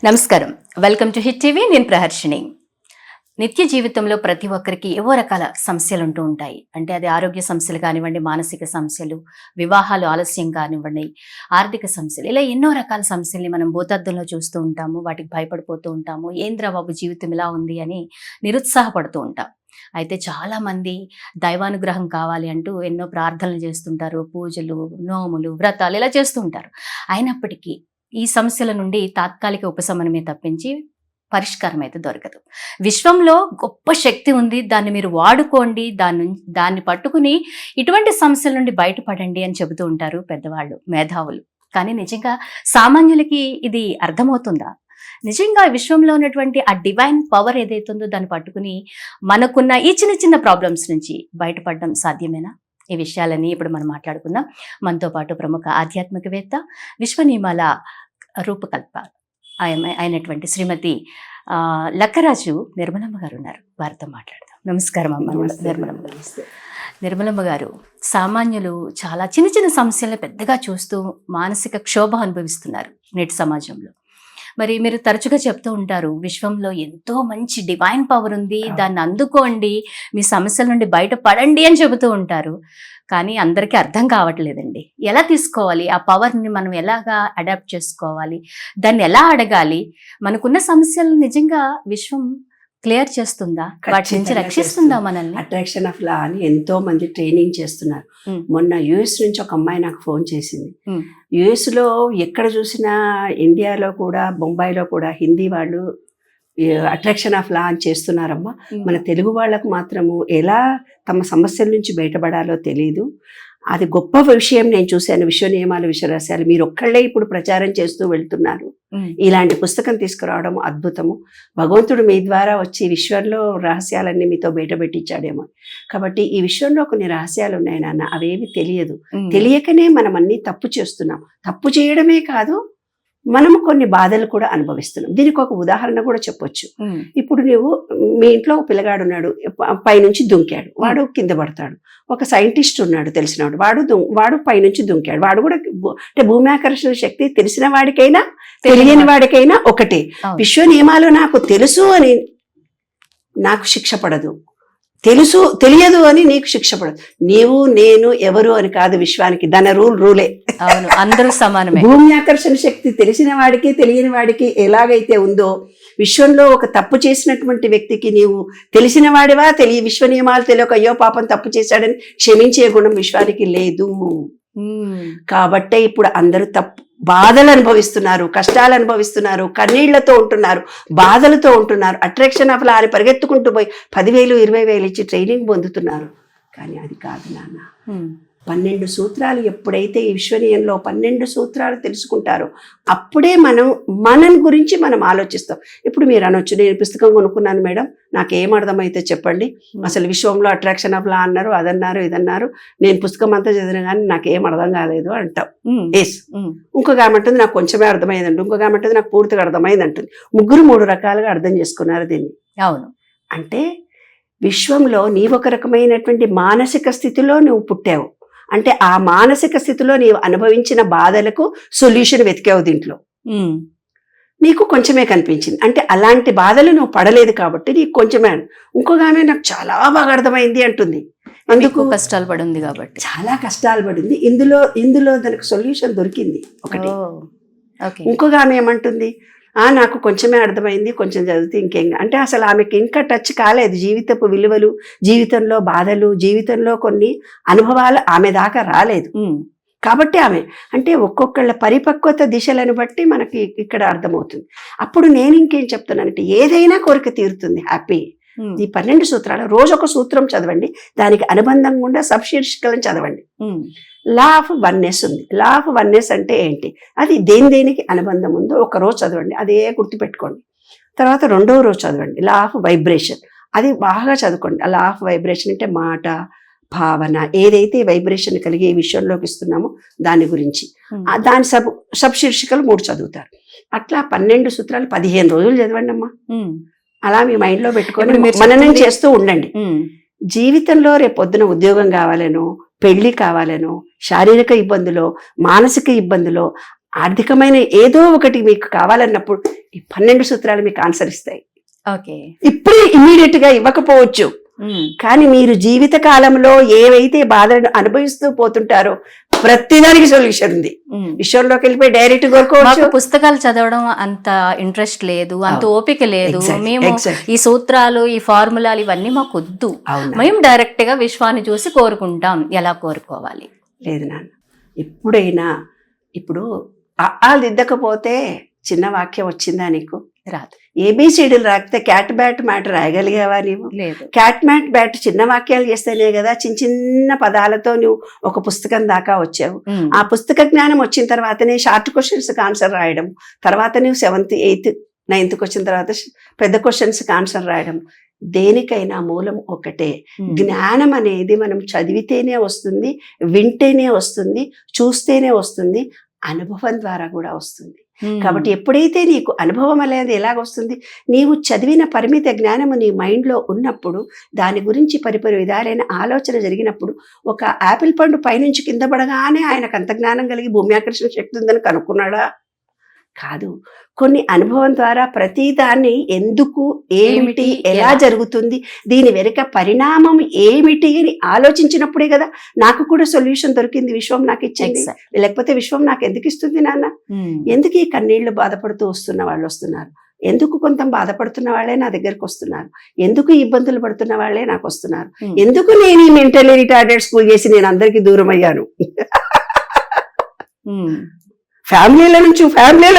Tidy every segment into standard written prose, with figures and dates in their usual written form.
నమస్కారం. Welcome to hit TV. నేను ప్రహర్షిని. నిత్య జీవితంలో ప్రతి ఒక్కరికి ఏవో రకాల సమస్యలు ఉంటూ ఉంటాయి. అంటే అది ఆరోగ్య సమస్యలు కానివ్వండి, మానసిక సమస్యలు, వివాహాలు ఆలస్యం కానివ్వండి, ఆర్థిక సమస్యలు, ఇలా ఎన్నో రకాల సమస్యల్ని మనం భూతద్దంలో చూస్తూ ఉంటాము. వాటికి భయపడిపోతూ ఉంటాము. ఏంద్రా బాబు జీవితం ఇలా ఉంది అని నిరుత్సాహపడుతూ ఉంటాం. అయితే చాలామంది దైవానుగ్రహం కావాలి అంటూ ఎన్నో ప్రార్థనలు చేస్తుంటారు. పూజలు, నోములు, వ్రతాలు ఇలా చేస్తూ ఉంటారు. అయినప్పటికీ ఈ సమస్యల నుండి తాత్కాలిక ఉపశమనమే తప్పించి పరిష్కారం అయితే దొరకదు. విశ్వంలో గొప్ప శక్తి ఉంది, దాన్ని మీరు వాడుకోండి, దాన్ని పట్టుకుని ఇటువంటి సమస్యల నుండి బయటపడండి అని చెబుతూ ఉంటారు పెద్దవాళ్ళు, మేధావులు. కానీ నిజంగా సామాన్యులకి ఇది అర్థమవుతుందా? నిజంగా విశ్వంలో ఉన్నటువంటి ఆ డివైన్ పవర్ ఏదైతుందో దాన్ని పట్టుకుని మనకున్న ఈ చిన్న చిన్న ప్రాబ్లమ్స్ నుంచి బయటపడడం సాధ్యమేనా? ఈ విషయాలన్నీ ఇప్పుడు మనం మాట్లాడుకుందాం. మనతో పాటు ప్రముఖ ఆధ్యాత్మికవేత్త, విశ్వ నియమాల రూపకల్ప అయినటువంటి శ్రీమతి లక్కరాజు నిర్మలమ్మ గారు ఉన్నారు. వారితో మాట్లాడదాం. నమస్కారం అమ్మ నిర్మలమ్మ గారు. నిర్మలమ్మ గారు, సామాన్యులు చాలా చిన్న చిన్న సమస్యలను పెద్దగా చూస్తూ మానసిక క్షోభ అనుభవిస్తున్నారు నేటి సమాజంలో. మరి మీరు తరచుగా చెప్తూ ఉంటారు, విశ్వంలో ఎంతో మంచి డివైన్ పవర్ ఉంది, దాన్ని అందుకోండి, మీ సమస్యల నుండి బయటపడండి అని చెబుతూ ఉంటారు. కానీ అందరికీ అర్థం కావట్లేదండి. ఎలా తీసుకోవాలి ఆ పవర్ని? మనం ఎలాగా అడాప్ట్ చేసుకోవాలి? దాన్ని ఎలా అడగాలి? మనకున్న సమస్యలను నిజంగా విశ్వం క్లియర్ చేస్తుందా? వాటి నుంచి రక్షిస్తుందా మనల్ని? అట్రాక్షన్ ఆఫ్ లా అని ఎంతో మంది ట్రైనింగ్ చేస్తున్నారు. మొన్న యుఎస్ నుంచి ఒక అమ్మాయి నాకు ఫోన్ చేసింది. యుఎస్ లో ఎక్కడ చూసినా, ఇండియాలో కూడా, బొంబాయిలో కూడా హిందీ వాళ్ళు అట్రాక్షన్ ఆఫ్ లా అని చేస్తున్నారమ్మా. మన తెలుగు వాళ్ళకు మాత్రము ఎలా తమ సమస్యల నుంచి బయటపడాలో తెలియదు. అది గొప్ప విషయం. నేను చూశాను. విశ్వ నియమాలు, విశ్వ రహస్యాలు మీరు ఒక్కళ్ళే ఇప్పుడు ప్రచారం చేస్తూ వెళ్తున్నారు. ఇలాంటి పుస్తకం తీసుకురావడం అద్భుతము. భగవంతుడు మీ ద్వారా వచ్చి విశ్వంలో రహస్యాలన్నీ మీతో బయటపెట్టించాడేమో. కాబట్టి ఈ విశ్వంలో కొన్ని రహస్యాలు ఉన్నాయి నాన్న, అవేవి తెలియదు. తెలియకనే మనం అన్ని తప్పు చేస్తున్నాం. తప్పు చేయడమే కాదు, మనము కొన్ని బాధలు కూడా అనుభవిస్తున్నాం. దీనికి ఒక ఉదాహరణ కూడా చెప్పొచ్చు. ఇప్పుడు నువ్వు మీ ఇంట్లో ఒక పిల్లగాడు ఉన్నాడు, పైనుంచి దుంకాడు, వాడు కింద పడతాడు. ఒక సైంటిస్ట్ ఉన్నాడు తెలిసినవాడు, వాడు పైనుంచి దుంకాడు. వాడు కూడా అంటే భూమి ఆకర్షణ శక్తి తెలిసిన వాడికైనా తెలియని వాడికైనా ఒకటే. విశ్వ నియమాలు నాకు తెలుసు అని నాకు శిక్ష పడదు, తెలియదు అని నీకు శిక్ష పడదు. నీవు నేను ఎవరు అని కాదు, విశ్వానికి దాని రూలే. అవును, అందరూ సమానమే. భూమి ఆకర్షణ శక్తి తెలిసిన వాడికి తెలియని వాడికి ఎలాగైతే ఉందో, విశ్వంలో ఒక తప్పు చేసినటువంటి వ్యక్తికి నీవు తెలిసిన వాడివా, విశ్వ నియమాలు తెలియక అయ్యో పాపం తప్పు చేశాడని క్షమించే గుణం విశ్వానికి లేదు. కాబట్టే ఇప్పుడు అందరూ బాధలు అనుభవిస్తున్నారు, కష్టాలు అనుభవిస్తున్నారు, కన్నీళ్లతో ఉంటున్నారు, బాధలతో ఉంటున్నారు. అట్రాక్షన్ ఆఫ్ లా అని పరిగెత్తుకుంటూ పోయి 10,000 20,000 ఇచ్చి ట్రైనింగ్ పొందుతున్నారు. కానీ అది కాదు నాన్న. 12 సూత్రాలు ఎప్పుడైతే ఈ విశ్వనీయంలో 12 సూత్రాలు తెలుసుకుంటారో అప్పుడే మనం గురించి మనం ఆలోచిస్తాం. ఇప్పుడు మీరు అనొచ్చు, నేను పుస్తకం కొనుక్కున్నాను మేడం, నాకేం అర్థమైతే చెప్పండి, అసలు విశ్వంలో అట్రాక్షన్ ఆఫ్ లా అన్నారు, అదన్నారు, ఇదన్నారు, నేను పుస్తకం అంతా చదివిన కానీ నాకేం అర్థం కాలేదు అంటాం. ఎస్. ఇంకొక ఏమంటుంది, నాకు కొంచెమే అర్థమైంది అంటుంది. ఇంకొక ఏమంటుంది, నాకు పూర్తిగా అర్థమైంది అంటుంది. ముగ్గురు 3 రకాలుగా అర్థం చేసుకున్నారు దీన్ని. అవును. అంటే విశ్వంలో నీవొక రకమైనటువంటి మానసిక స్థితిలో నువ్వు పుట్టావు. అంటే ఆ మానసిక స్థితిలో నీవు అనుభవించిన బాధలకు సొల్యూషన్ వెతికావు. దీంట్లో నీకు కొంచెమే కనిపించింది. అంటే అలాంటి బాధలు నువ్వు పడలేదు కాబట్టి నీకు కొంచెమే. ఇంకొక ఆమె నాకు చాలా బాగా అర్థమైంది అంటుంది. ఎందుకు? కష్టాలు పడింది కాబట్టి. చాలా కష్టాలు పడింది. ఇందులో దానికి సొల్యూషన్ దొరికింది ఒకటి. ఇంకొక ఆమె ఏమంటుంది, నాకు కొంచెమే అర్థమైంది, కొంచెం చదివితే ఇంకేం. అంటే అసలు ఆమెకి ఇంకా టచ్ కాలేదు జీవితపు విలువలు, జీవితంలో బాధలు, జీవితంలో కొన్ని అనుభవాలు ఆమె దాకా రాలేదు. కాబట్టి ఆమె అంటే ఒక్కొక్కళ్ళ పరిపక్వత దిశలను బట్టి మనకి ఇక్కడ అర్థమవుతుంది. అప్పుడు నేను ఇంకేం చెప్తున్నానంటే, ఏదైనా కోరిక తీరుతుంది, హ్యాపీ. ఈ 12 సూత్రాలు రోజు ఒక సూత్రం చదవండి, దానికి అనుబంధంగా ఉండే సబ్శీర్షికలను చదవండి. లా ఆఫ్ వన్నెస్ ఉంది. లా ఆఫ్ వన్నెస్ అంటే ఏంటి, అది దేనికి అనుబంధం ఉందో ఒక రోజు చదవండి, అదే గుర్తుపెట్టుకోండి. తర్వాత 2వ రోజు చదవండి లా ఆఫ్ వైబ్రేషన్, అది బాగా చదువుకోండి. లా ఆఫ్ వైబ్రేషన్ అంటే మాట, భావన, ఏదైతే వైబ్రేషన్ కలిగి ఈ విషయంలోకి ఇస్తున్నామో దాని గురించి. దాని సబ్శీర్షికలు 3 చదువుతారు. అట్లా 12 సూత్రాలు 15 రోజులు చదవండి అమ్మా. అలా మీ మైండ్లో పెట్టుకొని మననం చేస్తూ ఉండండి. జీవితంలో రేపొద్దున ఉద్యోగం కావాలనో, పెళ్లి కావాలనో, శారీరక ఇబ్బందులో, మానసిక ఇబ్బందులో ఆర్థికమైన ఏదో ఒకటి మీకు కావాలన్నప్పుడు ఈ 12 సూత్రాలు మీకు ఆన్సర్ ఇస్తాయి. ఓకే. ఇప్పుడే ఇమ్మీడియట్ గా ఇవ్వకపోవచ్చు, కానీ మీరు జీవిత కాలంలో ఏవైతే బాధలను అనుభవిస్తూ పోతుంటారో ప్రతిదానికి సొల్యూషన్ ఉంది. విషయంలోకి వెళ్ళిపోయి డైరెక్ట్ కోరుకోవచ్చు. పుస్తకాలు చదవడం అంత ఇంట్రెస్ట్ లేదు, అంత ఓపిక లేదు. మేము ఈ సూత్రాలు, ఈ ఫార్ములాలు ఇవన్నీ మాకు వద్దు. మేము డైరెక్ట్ గా విశ్వాన్ని చూసి కోరుకుంటాం. ఎలా కోరుకోవాలి? లేదు నాన్న, ఎప్పుడైనా ఇప్పుడు ఆలు దిద్దకపోతే చిన్న వాక్యం వచ్చిందా నీకు? రాదు. ఏబిసిడీలు రాకపోతే క్యాట్ బ్యాట్ మ్యాట్ రాయగలిగావా నీవు? లేదు. క్యాట్ మ్యాట్ బ్యాట్ చిన్న వాక్యాలు చేస్తేనే కదా చిన్న చిన్న పదాలతో నువ్వు ఒక పుస్తకం దాకా వచ్చావు. ఆ పుస్తక జ్ఞానం వచ్చిన తర్వాతనే షార్ట్ క్వశ్చన్స్కి ఆన్సర్ రాయడం, తర్వాత నువ్వు 7th 8th 9th వచ్చిన తర్వాత పెద్ద క్వశ్చన్స్కి ఆన్సర్ రాయడం. దేనికైనా మూలం ఒకటే. జ్ఞానం అనేది మనం చదివితేనే వస్తుంది, వింటేనే వస్తుంది, చూస్తేనే వస్తుంది, అనుభవం ద్వారా కూడా వస్తుంది. కాబట్టి ఎప్పుడైతే నీకు అనుభవం అనేది ఎలాగొస్తుంది, నీవు చదివిన పరిమిత జ్ఞానము నీ మైండ్లో ఉన్నప్పుడు, దాని గురించి పరిపరి విధాలైన ఆలోచన జరిగినప్పుడు, ఒక యాపిల్ పండు పైనుంచి కింద పడగానే ఆయనకు అంత జ్ఞానం కలిగి భూమి ఆకర్షణ శక్తి ఉందని కనుక్కున్నాడా? కాదు. కొన్ని అనుభవం ద్వారా ప్రతి దాన్ని ఎందుకు, ఏమిటి, ఎలా జరుగుతుంది, దీని వెనుక పరిణామం ఏమిటి అని ఆలోచించినప్పుడే కదా నాకు కూడా సొల్యూషన్ దొరికింది, విశ్వం నాకు ఇచ్చింది. లేకపోతే విశ్వం నాకు ఎందుకు ఇస్తుంది నాన్న? ఎందుకు ఈ కన్నీళ్లు బాధపడుతూ వస్తున్న వాళ్ళు వస్తున్నారు? ఎందుకు కొంత బాధపడుతున్న వాళ్ళే నా దగ్గరకు వస్తున్నారు? ఎందుకు ఇబ్బందులు పడుతున్న వాళ్ళే నాకు వస్తున్నారు? ఎందుకు నేను ఈ మెంటల్లీ రిటార్డెడ్ స్కూల్ చేసి నేను అందరికీ దూరం అయ్యాను? ఫ్యామిలీల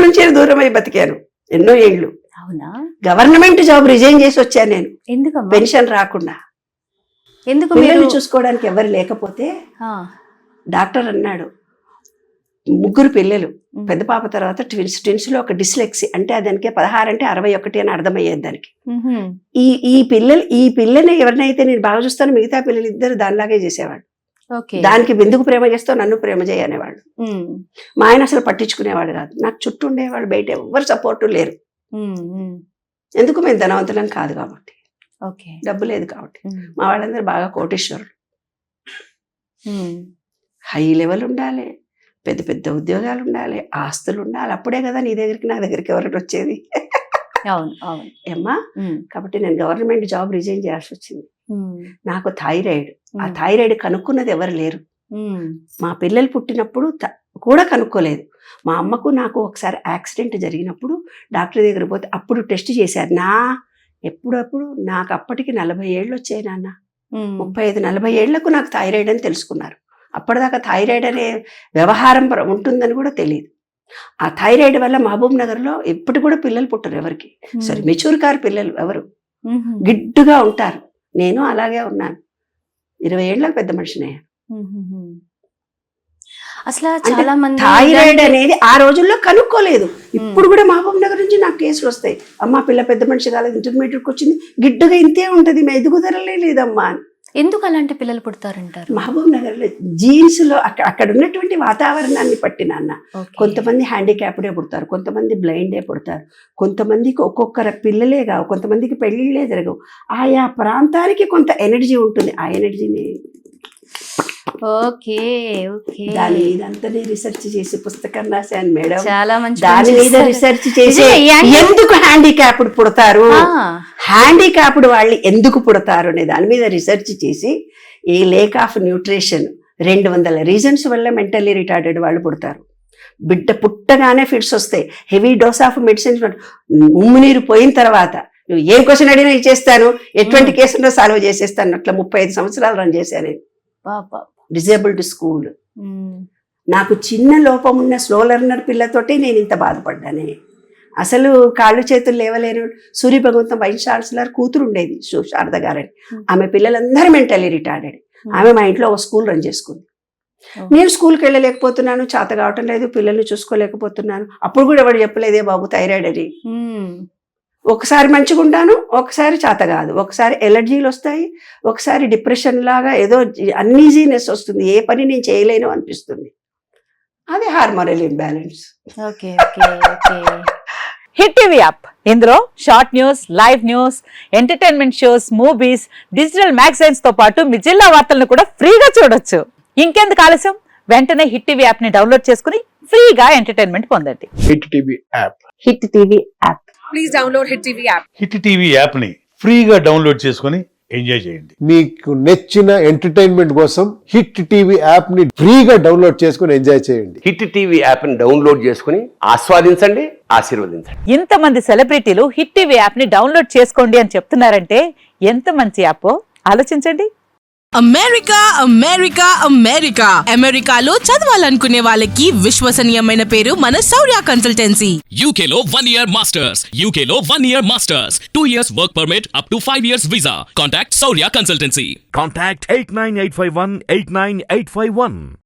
నుంచి దూరమై బతికాను ఎన్నో ఏళ్ళు. అవునా? గవర్నమెంట్ జాబ్ రిజైన్ చేసి వచ్చాను నేను. ఎందుకు? పెన్షన్ రాకుండా. ఎందుకు? పిల్లల్ని చూసుకోవడానికి ఎవరు లేకపోతే డాక్టర్ అన్నాడు, 3 పిల్లలు, పెద్ద పాప తర్వాత ట్విన్స్ లో ఒక డిస్లెక్సీ అంటే దానికి 16 అంటే 61 అని అర్థమయ్యేది దానికి. ఈ పిల్లని ఎవరినైతే నేను బాగా చూస్తాను, మిగతా పిల్లలు ఇద్దరు దానిలాగే చేసేవాడు. దానికి ఎందుకు ప్రేమ చేస్తావు, నన్ను ప్రేమ చేయనేవాళ్ళు. మా ఆయన అసలు పట్టించుకునేవాడు కాదు. నాకు చుట్టూ ఉండేవాళ్ళు, బయట ఎవరు సపోర్టు లేరు. ఎందుకు? మేము ధనవంతులం కాదు కాబట్టి, డబ్బు లేదు కాబట్టి. మా వాళ్ళందరూ బాగా కోటీశ్వరులు, హై లెవెల్ ఉండాలి, పెద్ద పెద్ద ఉద్యోగాలు ఉండాలి, ఆస్తులు ఉండాలి. అప్పుడే కదా నా దగ్గరికి ఎవరైనా వచ్చేది. ఏమ్మా, కాబట్టి నేను గవర్నమెంట్ జాబ్ రిజైన్ చేయాల్సి వచ్చింది. నాకు థైరాయిడ్, ఆ థైరాయిడ్ కనుక్కున్నది ఎవరు లేరు. మా పిల్లలు పుట్టినప్పుడు కూడా కనుక్కోలేదు. మా అమ్మకు నాకు ఒకసారి యాక్సిడెంట్ జరిగినప్పుడు డాక్టర్ దగ్గర పోతే అప్పుడు టెస్ట్ చేశారు. ఎప్పుడప్పుడు నాకు అప్పటికి 40 ఏళ్ళు వచ్చాయి నాన్న. 35-40 ఏళ్లకు నాకు థైరాయిడ్ అని తెలుసుకున్నారు. అప్పటిదాకా థైరాయిడ్ అనే వ్యవహారం ఉంటుందని కూడా తెలియదు. ఆ థైరాయిడ్ వల్ల మహబూబ్ నగర్లో ఎప్పటి కూడా పిల్లలు పుట్టరు ఎవరికి. సరే, మెచ్యూర్ కారు పిల్లలు ఎవరు గిడ్డుగా ఉంటారు. నేను అలాగే ఉన్నాను. 20 ఏళ్ళకి పెద్ద మనిషినే. అసలు చాలా మంది థైరాయిడ్ అనేది ఆ రోజుల్లో కనుక్కోలేదు. ఇప్పుడు కూడా మహబూబ్ నగర్ నుంచి నాకు కేసులు వస్తాయి. అమ్మ పిల్ల పెద్ద మనిషి కాలేదు, ఇంటర్మీడియట్కి వచ్చింది, గిడ్డుగా ఇంతే ఉంటది, ఎదుగుదలలే లేదమ్మా అని. ఎందుకు అలాంటి పిల్లలు పుడతారంటారు? మహబూబ్ నగర్ లో జీన్స్ లో అక్కడ ఉన్నటువంటి వాతావరణాన్ని బట్టి నాన్న. కొంతమంది హ్యాండిక్యాప్డే పుడతారు, కొంతమంది బ్లైండే పుడతారు, కొంతమందికి ఒక్కొక్కరు పిల్లలే కావు, కొంతమందికి పెళ్లిళ్ళే జరగవు. ఆయా ప్రాంతానికి కొంత ఎనర్జీ ఉంటుంది. ఆ ఎనర్జీని దాని ఇదంతా రీసెర్చ్ చేసి పుస్తకం రాశాను మేడం. చాలా మంచి. దాని మీద రీసెర్చ్ చేసి ఎందుకు హ్యాండిక్యాప్డ్ పుడతారు, హ్యాండిక్యాప్డ్ వాళ్ళు ఎందుకు పుడతారు అనే దాని మీద రీసెర్చ్ చేసి ఈ లేక్ ఆఫ్ న్యూట్రిషన్ 200 రీజన్స్ వల్ల మెంటల్లీ రిటార్డెడ్ వాళ్ళు పుడతారు. బిడ్డ పుట్టగానే ఫిట్స్ వస్తాయి, హెవీ డోస్ ఆఫ్ మెడిసిన్స్, ఉమ్మునీరు పోయిన తర్వాత నువ్వు ఏ క్వశ్చన్ అడిగినా ఇచ్చేస్తాను, ఎటువంటి కేసులో సాల్వ్ చేసేస్తాను. అట్లా 35 సంవత్సరాలు రన్ చేశాను నేను. Disabled school. నాకు చిన్న లోపం ఉన్న స్లో లెర్నర్ పిల్లతోటి నేను ఇంత బాధపడ్డానే. అసలు కాళ్ళు చేతులు లేవలేను. సూర్య భగవంతం వైస్ ఛాన్సలర్ కూతురు ఉండేది శారద గారని, ఆమె పిల్లలందరూ మెంటల్లీ రిటార్డెడ్. ఆమె మా ఇంట్లో ఒక స్కూల్ రన్ చేసుకుంది. నేను స్కూల్కి వెళ్ళలేకపోతున్నాను, చేత కావటం లేదు, పిల్లల్ని చూసుకోలేకపోతున్నాను. అప్పుడు కూడా ఎవరు చెప్పలేదే బాబు థైరాయిడ్ అని. ఒకసారి మంచిగా ఉంటాను, ఒకసారి చేత కాదు, ఒకసారి ఎలర్జీలు వస్తాయి, ఒకసారి డిప్రెషన్ లాగా ఏదో అన్ఈజీనెస్ వస్తుంది, ఏ పని నేను చేయలేను అనిపిస్తుంది. అదే hormonal imbalance. Hit TV app, ఇందులో short news, live news, entertainment shows, movies, digital magazines తో పాటు మీ జిల్లా వార్తలను కూడా ఫ్రీగా చూడొచ్చు. ఇంకెందుకు ఆలస్యం, వెంటనే హిట్ టీవీ యాప్ ని డౌన్లోడ్ చేసుకుని ఫ్రీగా ఎంటర్టైన్మెంట్ పొందండి. Hit TV app. Hit TV app. Please download Hit TV app. Hit TV యాప్ని ఫ్రీగా డౌన్లోడ్ చేసుకొని ఎంజాయ్ చేయండి. మీకు నచ్చిన ఎంటర్టైన్మెంట్ కోసం హిట్ టీవీ యాప్ ని ఫ్రీగా డౌన్లోడ్ చేసుకుని ఎంజాయ్ చేయండి. హిట్ టీవీ యాప్ని డౌన్లోడ్ చేసుకుని ఆస్వాదించండి, ఆశీర్వదించండి. ఇంతమంది సెలబ్రిటీలు హిట్ టీవీ యాప్ ని డౌన్లోడ్ చేసుకోండి అని చెప్తున్నారంటే ఎంత మంచి యాప్ ఆలోచించండి. అమెరికా అమెరికా అమెరికా అమెరికాలో చదవాలనుకునే వాళ్ళకి విశ్వసనీయమైన పేరు మన శౌర్య కన్సల్టెన్సీ. UK లో 1 year masters. UK లో 1 year masters. 2 years work permit up to 5 years visa. Contact Saurya Consultancy. Contact 89851 89851.